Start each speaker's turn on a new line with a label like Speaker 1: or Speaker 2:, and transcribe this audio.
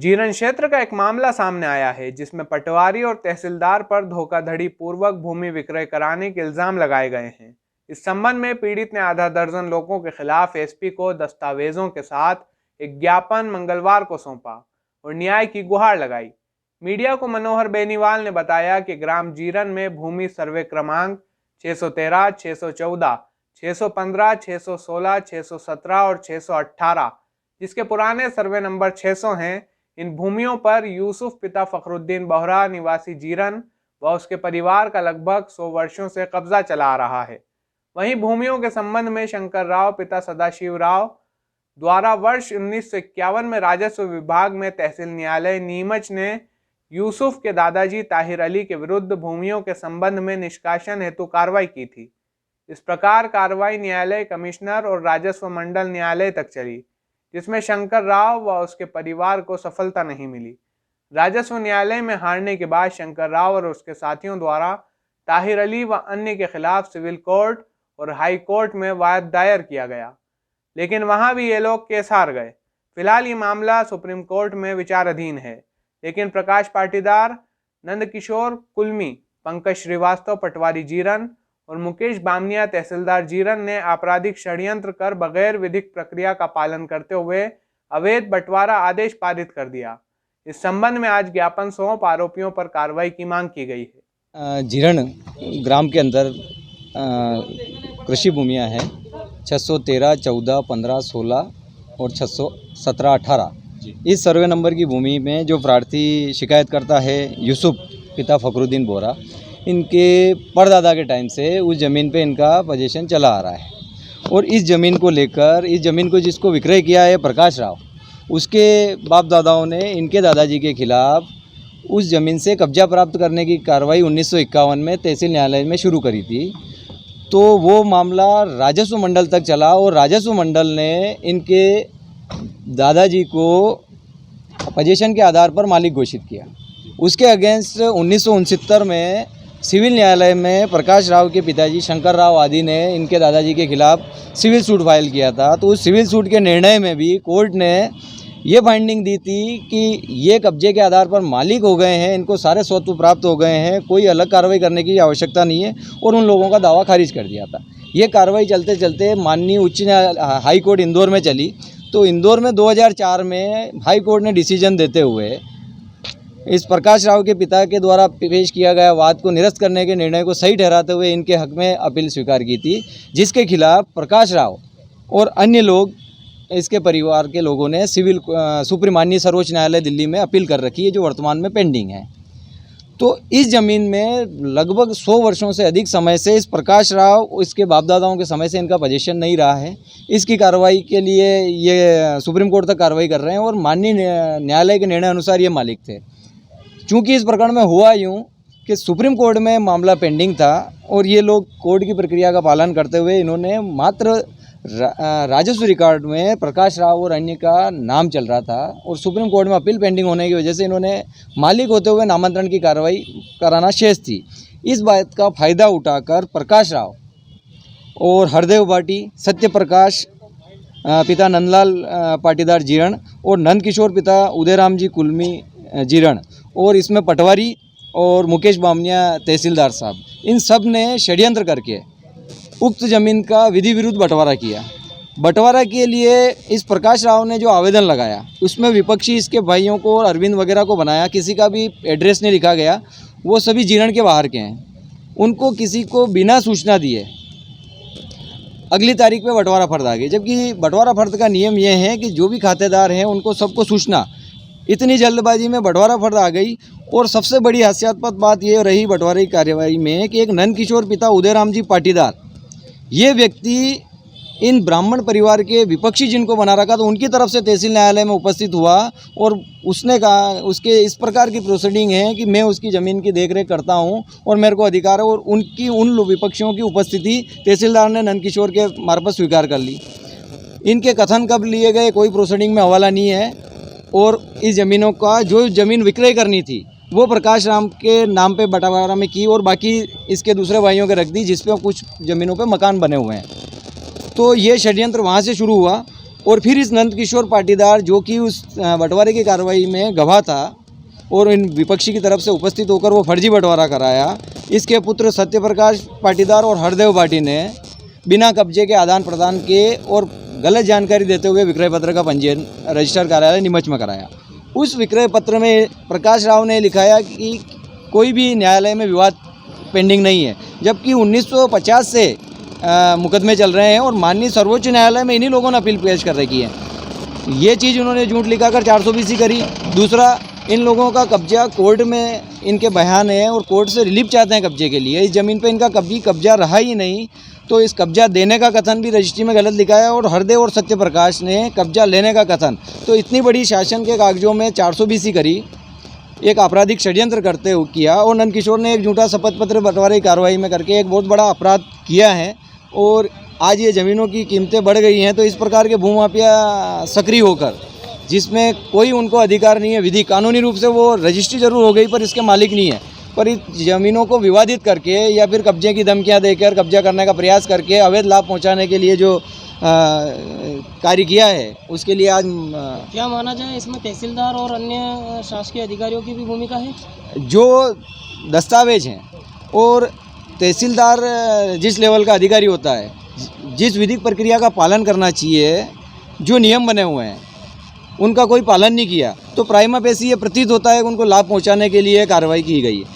Speaker 1: जीरन क्षेत्र का एक मामला सामने आया है जिसमें पटवारी और तहसीलदार पर धोखाधड़ी पूर्वक भूमि विक्रय कराने के इल्जाम लगाए गए हैं। इस संबंध में पीड़ित ने आधा दर्जन लोगों के खिलाफ एसपी को दस्तावेजों के साथ एक ज्ञापन मंगलवार को सौंपा और न्याय की गुहार लगाई। मीडिया को मनोहर बेनीवाल ने बताया कि ग्राम जीरन में भूमि सर्वे क्रमांक 613, 614, 615, 616, 617 और 618 जिसके पुराने सर्वे नंबर 600 हैं, इन भूमियों पर यूसुफ पिता फखरुद्दीन बोहरा निवासी जीरन व उसके परिवार का लगभग 100 वर्षों से कब्जा चला आ रहा है। वहीं भूमियों के संबंध में शंकर राव पिता सदाशिव राव द्वारा वर्ष 1951 में राजस्व विभाग में तहसील न्यायालय नीमच ने यूसुफ के दादाजी ताहिर अली के विरुद्ध भूमियों के संबंध में निष्कासन हेतु कार्रवाई की थी। इस प्रकार कार्रवाई न्यायालय कमिश्नर और राजस्व मंडल न्यायालय तक चली, जिसमें शंकर राव व उसके परिवार को सफलता नहीं मिली। राजस्व न्यायालय में हारने के बाद शंकर राव और उसके साथियों द्वारा ताहिर अली व अन्य के खिलाफ सिविल कोर्ट और हाई कोर्ट में वाद दायर किया गया, लेकिन वहां भी ये लोग केस हार गए। फिलहाल ये मामला सुप्रीम कोर्ट में विचाराधीन है, लेकिन प्रकाश पाटीदार, नंदकिशोर कुलमी, पंकज श्रीवास्तव पटवारी जीरन और मुकेश बामनिया तहसीलदार जीरन ने आपराधिक षड्यंत्र कर बगैर विधिक प्रक्रिया का पालन करते हुए अवैध बंटवारा आदेश पारित कर दिया। इस संबंध में आज ज्ञापन सौंप आरोपियों पर कार्रवाई की मांग की गई है।
Speaker 2: जीरन ग्राम के अंदर कृषि भूमियां हैं 613, 14, 15, 16 और 617, 18। इस सर्वे नंबर की भूमि में जो प्रार्थी शिकायत करता है यूसुफ पिता फखरुद्दीन बोहरा, इनके परदादा के टाइम से उस ज़मीन पे इनका पोजीशन चला आ रहा है और इस ज़मीन को लेकर, इस ज़मीन को जिसको विक्रय किया है प्रकाश राव, उसके बाप दादाओं ने इनके दादाजी के खिलाफ उस ज़मीन से कब्जा प्राप्त करने की कार्रवाई 1951 में तहसील न्यायालय में शुरू करी थी। तो वो मामला राजस्व मंडल तक चला और राजस्व मंडल ने इनके दादाजी को पोजीशन के आधार पर मालिक घोषित किया। उसके अगेंस्ट 1969 में सिविल न्यायालय में प्रकाश राव के पिताजी शंकर राव आदि ने इनके दादाजी के खिलाफ सिविल सूट फाइल किया था। तो उस सिविल सूट के निर्णय में भी कोर्ट ने ये फाइंडिंग दी थी कि ये कब्जे के आधार पर मालिक हो गए हैं, इनको सारे स्वत्व प्राप्त हो गए हैं, कोई अलग कार्रवाई करने की आवश्यकता नहीं है और उन लोगों का दावा खारिज कर दिया था। ये कार्रवाई चलते चलते माननीय उच्च न्यायालय हाई कोर्ट इंदौर में चली। तो इंदौर में 2004 में हाई कोर्ट ने डिसीजन देते हुए इस प्रकाश राव के पिता के द्वारा पेश किया गया वाद को निरस्त करने के निर्णय को सही ठहराते हुए इनके हक में अपील स्वीकार की थी, जिसके खिलाफ प्रकाश राव और अन्य लोग, इसके परिवार के लोगों ने सिविल सुप्रीम माननीय सर्वोच्च न्यायालय दिल्ली में अपील कर रखी है, जो वर्तमान में पेंडिंग है। तो इस ज़मीन में लगभग 100 वर्षों से अधिक समय से इस प्रकाश राव, इसके बाप दादाओं के समय से इनका पोजीशन नहीं रहा है। इसकी कार्रवाई के लिए ये सुप्रीम कोर्ट तक कार्रवाई कर रहे हैं और माननीय न्यायालय के निर्णय अनुसार ये मालिक थे। चूँकि इस प्रकरण में हुआ यूँ कि सुप्रीम कोर्ट में मामला पेंडिंग था और ये लोग कोर्ट की प्रक्रिया का पालन करते हुए इन्होंने मात्र राजस्व रिकॉर्ड में प्रकाश राव और अन्य का नाम चल रहा था और सुप्रीम कोर्ट में अपील पेंडिंग होने की वजह से इन्होंने मालिक होते हुए नामांतरण की कार्रवाई कराना शेष थी। इस बात का फ़ायदा उठाकर प्रकाश राव और हरदेव भाटी, सत्य प्रकाश पिता नंदलाल पाटीदार जीरण और नंदकिशोर पिता उदयराम जी कुलमी जीरण और इसमें पटवारी और मुकेश बामनिया तहसीलदार साहब, इन सब ने षड्यंत्र करके उक्त ज़मीन का विधि विरुद्ध बंटवारा किया। बंटवारा के लिए इस प्रकाश राव ने जो आवेदन लगाया उसमें विपक्षी इसके भाइयों को और अरविंद वगैरह को बनाया, किसी का भी एड्रेस नहीं लिखा गया, वो सभी जीरण के बाहर के हैं। उनको किसी को बिना सूचना दिए अगली तारीख पे बंटवारा फर्द आ गई, जबकि बंटवारा फर्द का नियम ये है कि जो भी खातेदार हैं उनको सबको सूचना। इतनी जल्दबाजी में बंटवारा फर्द आ गई और सबसे बड़ी हास्यास्पद बात ये रही बंटवारे की कार्यवाही में कि एक नंदकिशोर पिता उदयराम जी पाटीदार, ये व्यक्ति इन ब्राह्मण परिवार के विपक्षी जिनको बना रखा, तो उनकी तरफ से तहसील न्यायालय में उपस्थित हुआ और उसने कहा, उसके इस प्रकार की प्रोसीडिंग है कि मैं उसकी ज़मीन की देखरेख करता हूं और मेरे को अधिकार है, और उन विपक्षियों की उपस्थिति तहसीलदार ने नंदकिशोर के मार्फत स्वीकार कर ली। इनके कथन कब लिए गए कोई प्रोसीडिंग में हवाला नहीं है और इस ज़मीनों का जो ज़मीन विक्रय करनी थी वो प्रकाश राम के नाम पे बंटवारा में की और बाकी इसके दूसरे भाइयों के रख दी, जिस पे कुछ ज़मीनों पे मकान बने हुए हैं। तो ये षड्यंत्र वहाँ से शुरू हुआ और फिर इस नंदकिशोर पाटीदार जो कि उस बंटवारे की कार्रवाई में गवाह था और इन विपक्षी की तरफ से उपस्थित होकर वो फर्जी बंटवारा कराया, इसके पुत्र सत्यप्रकाश पाटीदार और हरदेव पाटी ने बिना कब्जे के आदान प्रदान के और गलत जानकारी देते हुए विक्रय पत्र का पंजीयन रजिस्ट्रार कार्यालय नीमच में कराया। उस विक्रय पत्र में प्रकाश राव ने लिखाया कि कोई भी न्यायालय में विवाद पेंडिंग नहीं है, जबकि 1950 से मुकदमे चल रहे हैं और माननीय सर्वोच्च न्यायालय में इन्हीं लोगों ने अपील पेश कर रखी है। ये चीज़ उन्होंने झूठ लिखाकर 420 करी। दूसरा, इन लोगों का कब्जा कोर्ट में इनके बयान है और कोर्ट से रिलीफ चाहते हैं कब्जे के लिए। इस ज़मीन पे इनका कभी कब्जा रहा ही नहीं, तो इस कब्जा देने का कथन भी रजिस्ट्री में गलत लिखा है और हरदेव और सत्यप्रकाश ने कब्जा लेने का कथन। तो इतनी बड़ी शासन के कागजों में 420 करी, एक आपराधिक षड्यंत्र करते हुए किया और नंदकिशोर ने एक झूठा शपथ पत्र बंटवारे की कार्रवाई में करके एक बहुत बड़ा अपराध किया है और आज ये ज़मीनों की कीमतें बढ़ गई हैं। तो इस प्रकार के भूमाफिया सक्रिय होकर, जिसमें कोई उनको अधिकार नहीं है, विधि कानूनी रूप से वो रजिस्ट्री जरूर हो गई पर इसके मालिक नहीं है, पर इस ज़मीनों को विवादित करके या फिर कब्जे की धमकियां देकर कब्जा करने का प्रयास करके अवैध लाभ पहुंचाने के लिए जो कार्य किया है, उसके लिए आज
Speaker 3: क्या माना जाए इसमें तहसीलदार और अन्य शासकीय अधिकारियों की भी भूमिका है?
Speaker 2: जो दस्तावेज हैं और तहसीलदार जिस लेवल का अधिकारी होता है, जिस विधिक प्रक्रिया का पालन करना चाहिए, जो नियम बने हुए हैं उनका कोई पालन नहीं किया, तो प्राइमा फेसी ये प्रतीत होता है कि उनको लाभ पहुंचाने के लिए कार्रवाई की गई है।